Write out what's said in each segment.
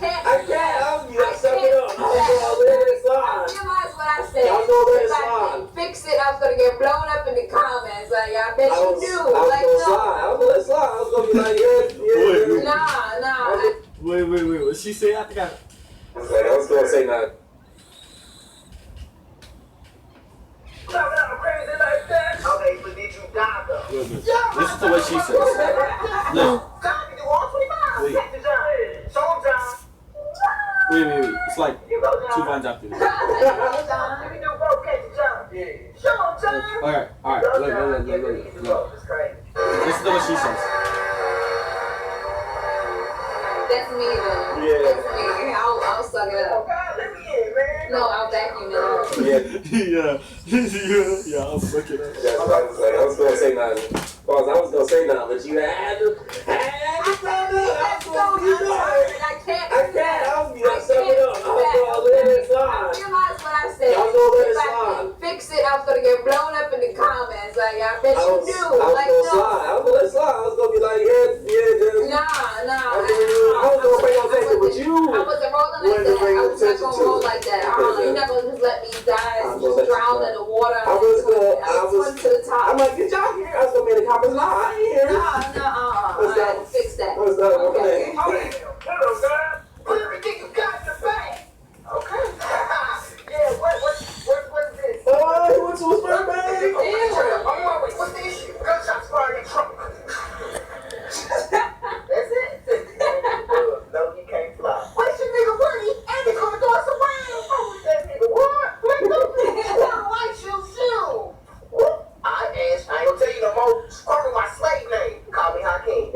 I can't. I'm suck it up. I was gonna let it slide. Realize what I said. I was gonna let it If I slide. didn't fix it, I was gonna get blown up in the comments. Like, I bet I you was do. gonna Like, no. slide. I was gonna let it slide. I was gonna be like, yeah. Nah. Wait. What she say? I think I was gonna say nothing. Crazy like that. Okay, but did you die though? wait. Listen to what she says. Look. God, you do all 25. Wait. Take the job. Show him John. Wait. It's like You go, John. 2 lines after this. Let me do both. Catch the John. Yeah. Show him John. Alright. Go, John. Look. It's crazy. Listen to what she says. That's me, though. Yeah. That's me. I'll suck it Oh, up. God, let me in, man. No, I'll vacuum it up. Yeah. yeah, I'll fuck it up. That's what I was saying. I was gonna say nothing. Pause. I was gonna say nothing, but you had to. I can't. I was gonna suck it up. I was gonna let it slide. Realize what I said. I was gonna let it If I slide. didn't fix it, I was gonna get blown up in the comments. Like, I bet I you was do. gonna Like, slide. no. I was gonna let it slide. I was gonna be like, yeah. Nah. I was gonna pay attention, but you. I wasn't rolling like that. I was not gonna roll like that. You're not gonna just let me die, just drown in the water. I was to the top. I'm like, did y'all hear? I was gonna be in the comments. Nah, I ain't hear. What's that? Fix that. What's that? Okay. Hello, God. Put everything you got in the bag. Okay. Yeah, what is this? Oh, he went to his first bag. I'm on my way. What's the issue? Gunshots fired in the trunk. That's it. No, you can't fly. Where's your nigga Woody? And the car doors around. Oh, that nigga what? What the white shoe? I ain't gonna tell you no more. Call me my slave name. Call me Hakeem.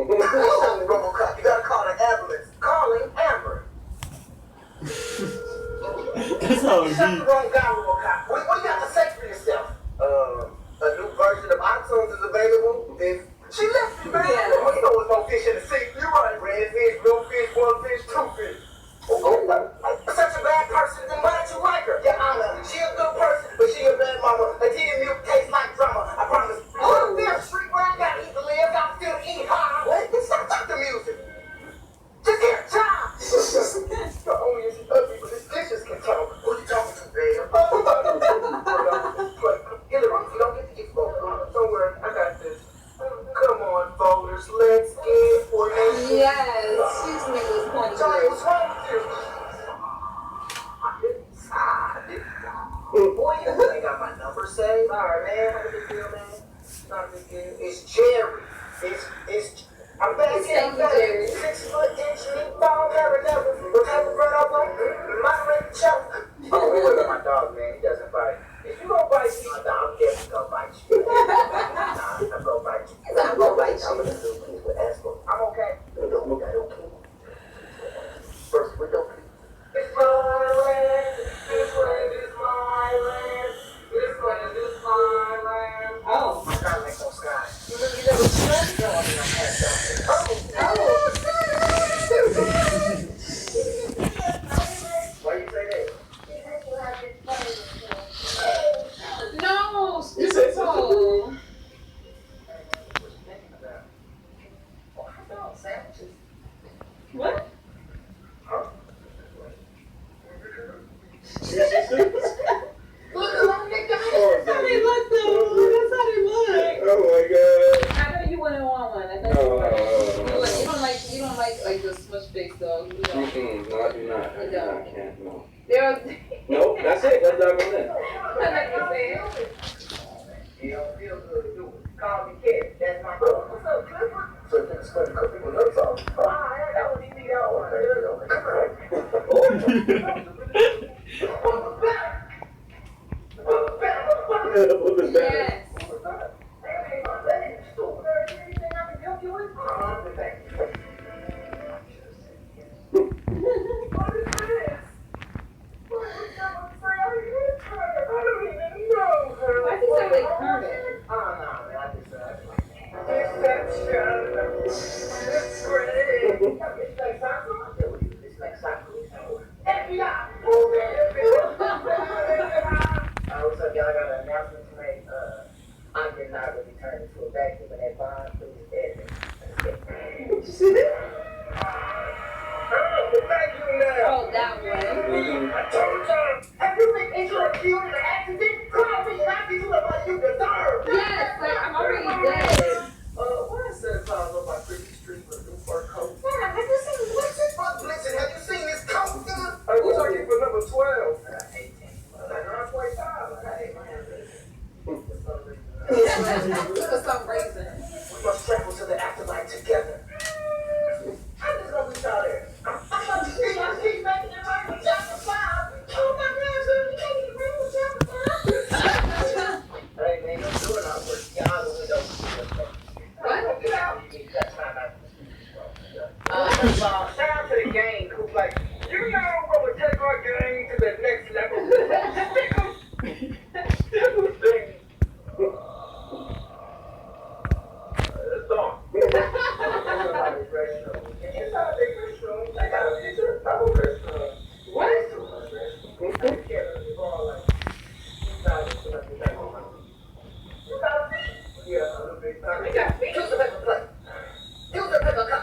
Robocop. You gotta call the ambulance. Call him Amber. That's how it Shut the be. wrong guy, Robocop. What you got to say for yourself? A new version of iTunes is available. She left me, man. Yeah. Oh, you know what's no fish in the sea. You're right. Red fish, blue fish, one fish, two fish. Such a bad person, then why don't you like her? Your Honor, she a good person, but she a bad mama. A tea milk tastes like drama. I promise. Oh, there's street where I gotta eat to live. I still eat high. What? Stop the music. Just hear a child. Not only is he ugly, but his dishes can talk. Who you talking to, babe? Hillary, you don't get to get spoken. Don't worry, I got this. Come on, voters, let's get for nation. Yes. Excuse me, this point. Johnny, what's wrong with you? Boy, you ain't got my number saved. Sorry, man. Not a big deal, man. Not a big deal. It's Jerry. It's I'm back here. I'm back. 6 foot inch meatball, never. What type of bread up on? Moderate choke. Oh, we look at my dog, man. He doesn't bite. If you don't bite me, I'm definitely gonna bite you. I'm gonna bite you. I'm gonna bite you. I'm gonna do things with asshole. I'm okay. No, I don't care. First, we don't care. It's my land. This land is my land. This land is my land. Oh. I gotta make no sky. You never slept? No, I mean, I had something. Why you say that? No, You said Nicole. What you thinking about? Oh, I know, sandwiches. What? Huh? Look at them, Nick. Oh, That's how they look, though. That's how they look. Oh my god. I know you wouldn't want one. I know you wouldn't. You don't like the smush face, though. You don't. No, I do not. I can't. No. There. Nope. That's it. Let's dive on in. I know you're saying. You don't feel good, do it. Call me Kid. That's my girl. What's up, Clifford? So it's funny because people know something. Oh, that was easy. That one. What was that? Yes. Why does he sound like Kermit? It's great. This next time, FBI. told you. Have you been injured or killed in an accident? Call me and I'll get you the money you deserve. Yes, like I'm already dead. Why is Santa Claus on my Christmas tree with a new fur coat? Yeah, have you seen Blitzen? Fuck Blitzen, have you seen this coat, nigga? Hey, what's our for number 12? 18. Like, I'm 25. Hey, my hand is. For some reason. We must travel to the afterlife together. I just love we out there. I'm about to see my feet back in my chapter 5. Oh my God, you can't even read chapter 5. Hey, man, don't do it out there. Get out of the window. What? Get out. Shout out to the gang who's like, you know what would take our gang to the next level. It's on. It's not a restroom. It's not a big restroom. I got a picture of a restroom. What? Use the paper plate. Use the paper cup.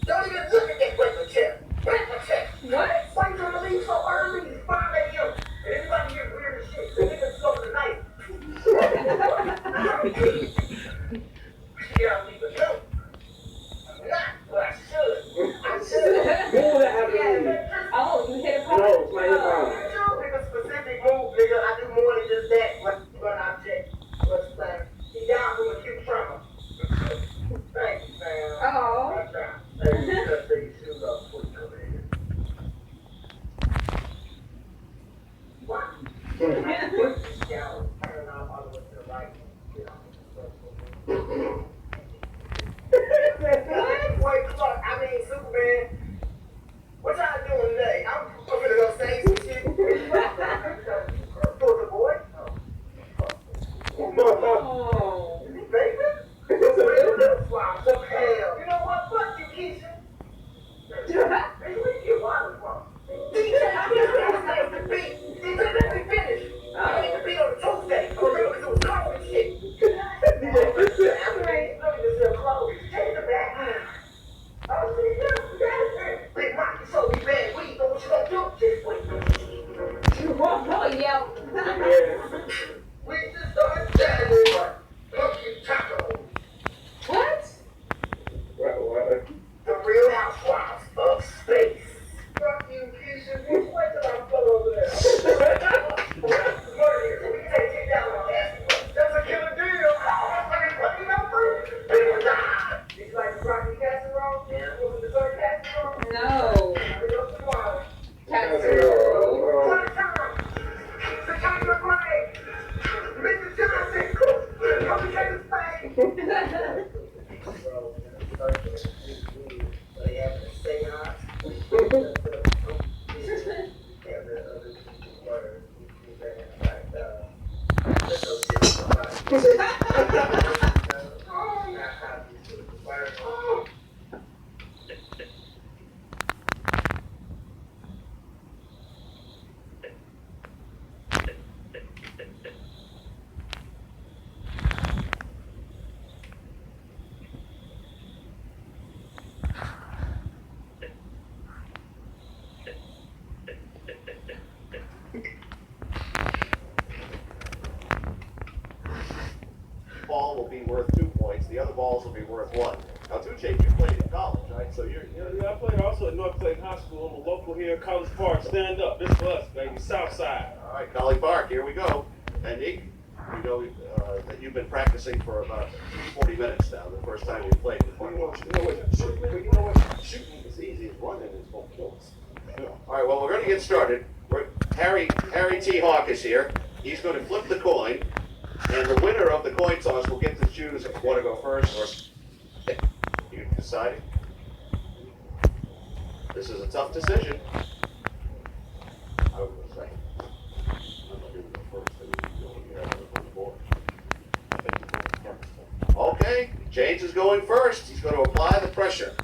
Don't even look at that paper chair. Paper chair. What? Why you trying to leave so early? It's 5 a.m. And everybody here weird as shit. The niggas go tonight. Yeah, I'm leaving. No. I'm not, but I should. I should. Move that happened. Oh, you hit a pop? No, it's my hip hop. Make a specific move, nigga. I do more than just that. But I check. What's that? He down from acute trauma. Thank you, man. Oh. I try. Hey, you gotta take your shoes off before you come in here. What? Yeah, turn off all the way to the right. Get on the Wait, Clark, I mean Superman. What y'all doing today? I'm gonna go say some shit. For the boy? Oh. Is he vaping? What the hell? You know what? Fuck you, Keisha. Hey, where you get water from? DJ, let me finish. I need to be on Tuesday. For real, because it was cold and shit. Let me just feel clothes. Take the back. Oh, see, you Big Mike, you so be bad. We know what you gonna do. Just wait. Oh, yeah. We just started chatting about monkey tacos. What? What? The Real Housewives of Space. Fuck you, Keisha. Wait till I float over there. Murder here, so we can take it down on that. That's a killer deal. What you know, fruit? People die. It's like broccoli casserole. Yeah. Was it dessert casserole? No. We go some water. Casserole. One time. The kind of play. Mr. Johnson, come and take his thing. They have to stay hot. Ball will be worth 2 points. The other balls will be worth 1. Now, Tuche, you played in college, right? So you're Yeah, I played also at North Clayton High School. I'm a local here, College Park. Stand up. This for us, baby. South Side. all right. Collie Park, here we go. And Nick, you know that you've been practicing for about 40 minutes now. The first time you played. You know what? Shooting is easy as running is gonna kill us. All right. Well, we're going to get started. Harry T. Hawk is here. He's going to flip the coin, and the winner of the coin toss will get to choose if you want to go first or you deciding. This is a tough decision. I was gonna say. I'm not gonna go first. I need to go here on the board. I think you're going first. Okay, James is going first. He's going to apply the pressure.